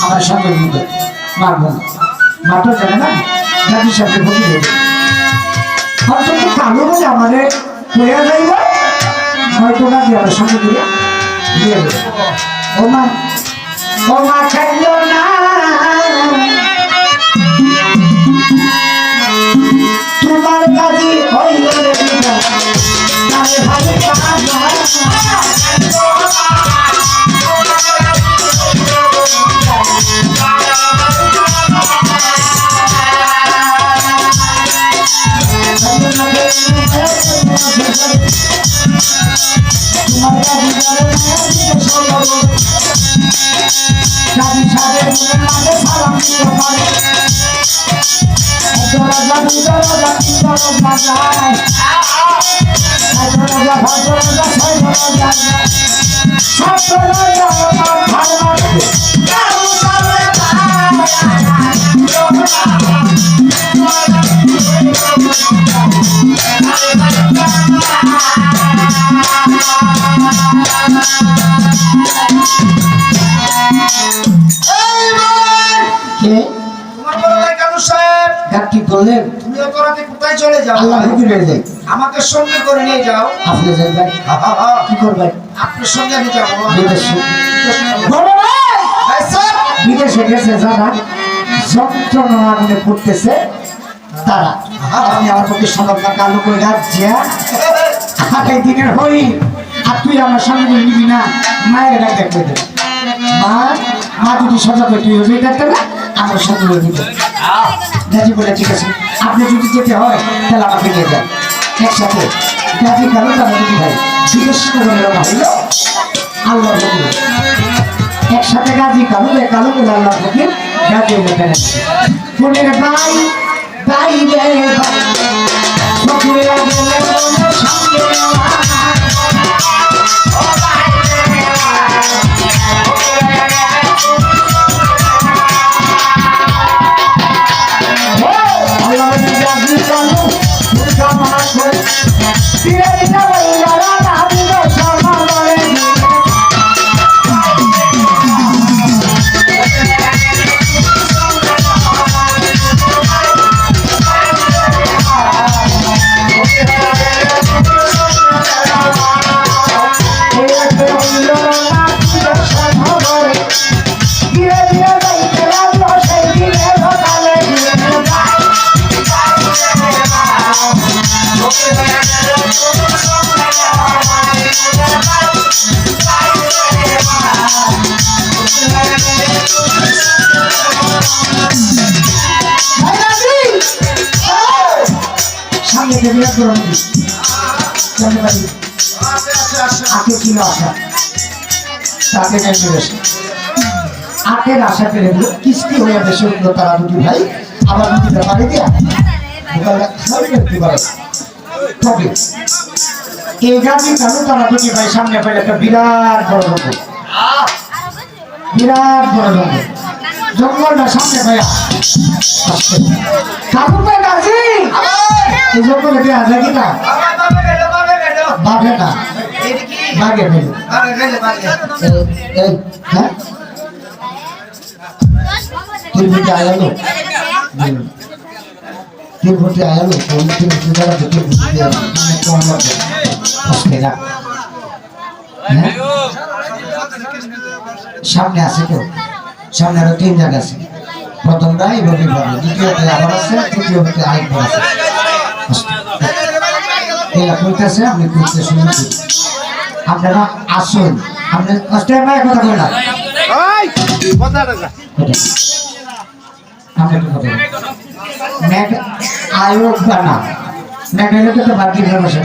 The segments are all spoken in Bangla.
আমার সঙ্গে মারব মাত্র জানে না গাজীর সাথে ভোটি দেবে অন্তত কালো বলে আমাদের হইয়া যাইব হয়তো গাজী আমার সঙ্গে দিয়ে দিয়ে দেবে ও মা খাইল না তোমার গাজী হইল আমাকে সঙ্গে করে নিয়ে যাও। আপনি যাবেন? কি করবেন? আপনার সঙ্গে আমি যাবো বিদেশে গেছে যারা যন্ত্রণা আগুনে পড়তেছে তারা আপনি আমার প্রতি সমর্থন কালো করে রাজ্যা আগে দিনের হই আর তুই আমার সঙ্গে নিবি না মায়ের ডাক দেখতে দেবে মা যদি সজাগ হয়ে তুই হয়ে ডাকতে না আমার সঙ্গে নিবে গাজী বলে ঠিক আছে আপনি যদি যেতে হয় তাহলে আমাকে নিয়ে যান একসাথে গাজী কালো যাবে যদি ভাই বিদেশ করে রওনা হইল আল্লাহ ফকির একসাথে গাজী কালো কালো বলে আল্লাহ ফকির গাজী বলে ফোনের ভাই ভাই রে ফকির আখের আশা পেলে কিস্তি হয়ে বেশি উঠল তারা দুটি ভাই আবার দুটি ব্যাপারে দিয়া তবে এই গাড়ি কালো তারা দুটি ভাই সামনে পেলে একটা বিরাট বড় রঙ বিরাট বড় রঙ জঙ্গলটা সামনে পাইয়া কাকু পাই গাছি এই জঙ্গলে দেওয়া যায় কিনা বাঘে না বাঘে ফেলে হ্যাঁ তিন ফুটে আয়ালো তিন ফুটে আয়ালো তিন ফুটে দ্বারা দুটো সামনে আছে তো সামনে আরো তিন জায়গা আছে প্রথমটা এইভাবে পাবে দ্বিতীয়তে আবার আছে তৃতীয়তে আরেকবার আছে এরা কইতেছে আমি কইতে শুনছি আপনারা আসুন আপনি কথা বলেন না আয়োগ বানা মেঘালয় তো বাকি ভাষা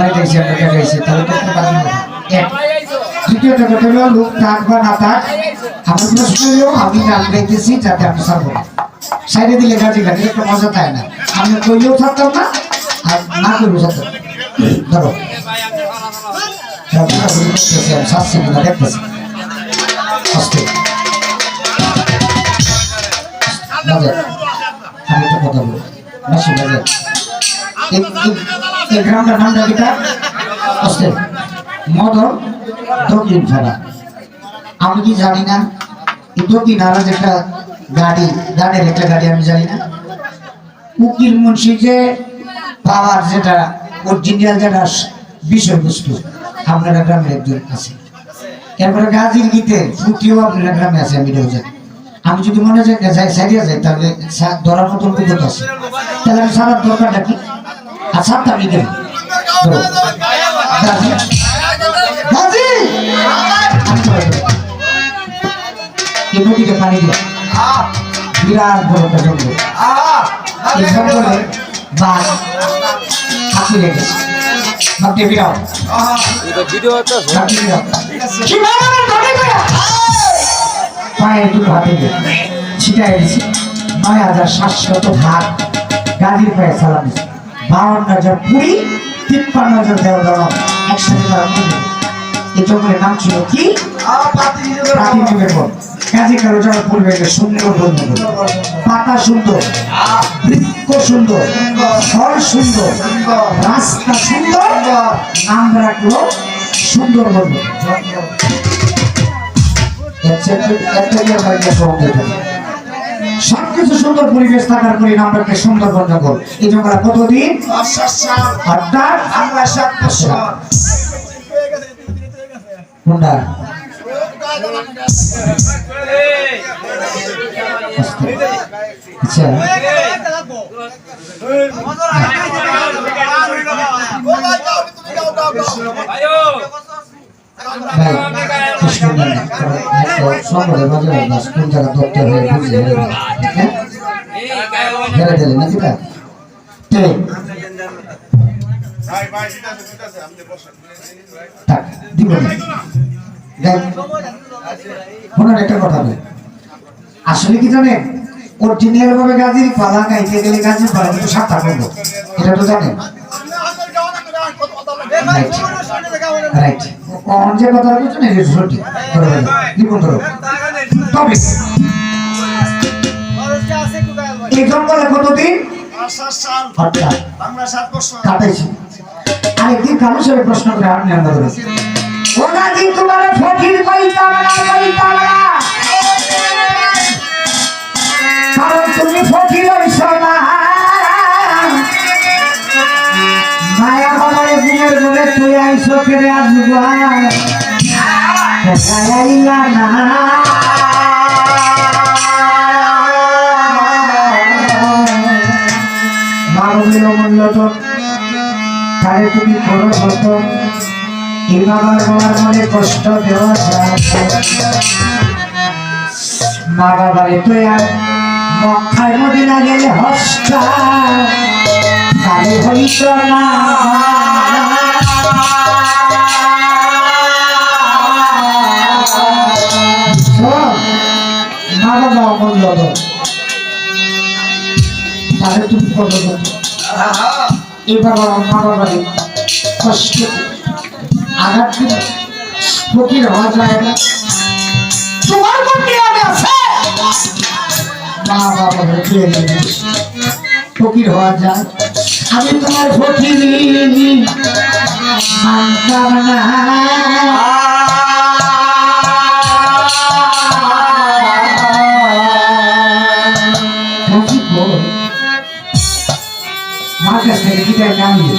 গাইছে আমরা গাইছি তাহলে তো বাকি তৃতীয়ত কথা হলো লোক থাক বা না থাক আমার প্রশ্ন হলো আমি গান গাইতেছি যাতে আমি সারবো সাইডে দিলে গাড়ি গাড়ি একটা মজা থাকে না আমি কইলেও থাকতাম না আর না করবো থাকতাম ধরো শাস্তি দেখতেছি বাজার আমি একটা কথা বলি মাসি বাজার এই গ্রামটার নামটা কিটা আসছে মদন দক্ষিণ ফাড়া আমি কি জানি না এই দক্ষিণ আরাজ একটা গাড়ি গাড়ির একটা গাড়ি আমি জানি না উকিল মুন্সি যে পাওয়ার যেটা অরিজিনাল যেটা বিষয়বস্তু আপনারা গ্রামের একজন আছে এরপরে গাজীর গীতে ফুটিও আপনারা গ্রামে আছে আমি জানি আমি যদি মনে যাই সাইডিয়া যাই তাহলে ধরার মতন বিপদ আছে তাহলে আমি সারার দরকারটা কি আর সারটা আমি দেব নদীতে পানি দিয়ে বিরাট বড় একটা জঙ্গল এই জঙ্গলে বাঘ হাতি লেগেছে বাঘটি বিরাট পায়ে দুটো হাতে দিয়ে ছিটাই দিচ্ছে ৯,৭০০ ভাগ গাজীর পায়ে সালাম দিচ্ছে ৫২,০০০ পুরী ৫৩,০০০ দেওয়া দেওয়া একসাথে তারা মনে এই জঙ্গলের নাম ছিল কি প্রাথমিকের বন গাজী কালুচর পরিবেশে সুন্দর বন্ধু পাতা সুন্দর বৃক্ষ সুন্দর ফল সুন্দর রাস্তা সুন্দর নাম রাখলো সুন্দর বন্ধু সবকিছু সুন্দর পরিবেশ থাকার পরে নাম রাখলে সুন্দরবন জঙ্গল এই জঙ্গল কতদিন অর্থাৎ আমরা ৭ বছর কোনটা আচ্ছা সম্বরে বাজারে বাস কোন জায়গা দপ্তর হয়ে বুঝে হেরে দিলে নাকি তা দিব একটা কথা বলে আসলে কি জানেন অরিজিনাল ভাবে গাজীর পালা গাইতে গেলে গাজীর পালা কিন্তু ৭টা করবো এটা তো জানেন রাইট কোন যে কথা বলছেন এই সঠিক জীবন ধরো তবে এই জঙ্গলে কতদিন কাটাইছি আরেকদিন কারো সাথে প্রশ্ন করে আপনি আমরা ধরেছি ও গাজী তোমার ফকির কইতাম না কারণ তুমি ফকির হইছ না মায়া বাবার গুণের গুণে তুই আইসো কেড়ে আসবো আইলা না মানবীর মূল্য তো তাহলে তুমি করো হতো এই বাবার বাবার মনে কষ্ট দেওয়া যায় মা বাবারে তুই আর মক্কায় মদিনা গেলে হস্তা তাহলে হইত না মা বাবা অমূল্য তাহলে তুমি করো এই বাবা মা বাবারে কষ্ট আঘাত দিলে ফকির হওয়া যায় না তোমার মধ্যে আছে মা বাবা ফকির হওয়া যায় আমি তোমার ফকির মানতাম না মার কাছ থেকে বিদায় না নিয়ে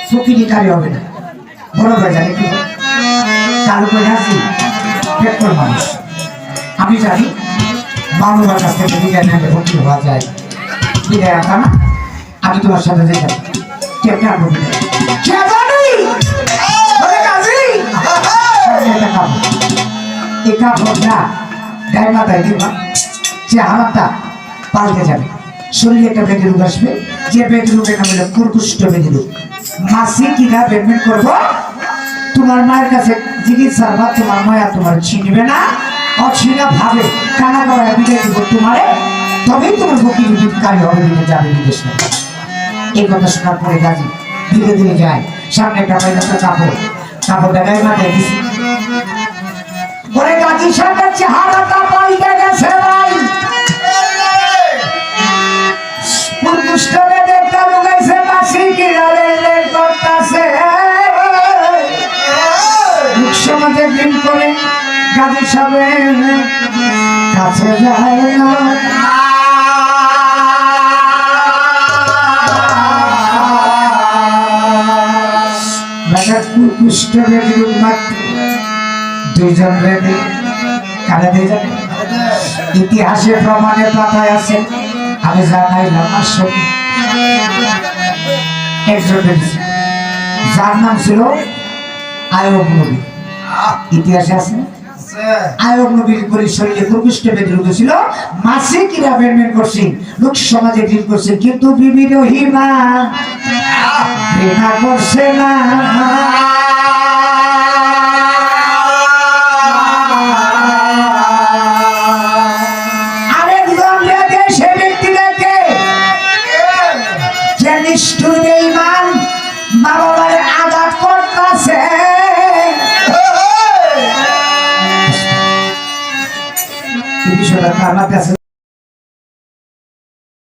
ফকিরি কারি হবে না বড় ভাই জানি কি কালো করে আসি পেট্রোল মানুষ আমি জানি বাবার কাছ থেকে বিদায় না ফকির হওয়া যায় বিদায় আসা না আমি তোমার সাথে যেতাম কেমন আসবো এই কাপড়টা গায়ে মাথায় দিবা যে হালাতটা পাল্টে যাবে শরীরে একটা বেঁধে রোগ আসবে যে বেঁধে রোগের নাম হলো কুরকুষ্ট বেঁধে রোগ মাসে কিনা পেমেন্ট করবো তোমার মায়ের কাছে চিকিৎসার বা তোমার মায়া তোমার চিনবে না অছিনা ভাবে কানা করা বিদায় দিব তোমারে তবেই তোমার ফকির কারি হবে যাবে বিদেশ এই কথা শোনার পরে গাজী ধীরে ধীরে যায় সামনে একটা পাইলাটা কাপড়টা গায়ে মাথায় দিছি ওরে গাজী সরকার চেহারাটা পাল্টে গেছে ভাই হিসাবে কাছে যায় না দুইজন রেডি কারে দিয়ে যাবে ইতিহাসে প্রমাণের পাতায় আছে আমি জানাইলাম আসলে একজন যার নাম ছিল আয়ব নবী ইতিহাসে আছে আয়ব নবীর শরীরে প্রকৃষ্ট ব্যাধি রোগ ছিল মাসিক মেনটেন করছে লোক সমাজে ডিল করছে কিন্তু বিবি রহিমা ঘৃণা করছে না আরেকজন সে ব্যক্তি দেখে যে নিষ্ঠুর বেঈমান মা বাবার আঘাত করতেছে বিষয়টা আমার কাছে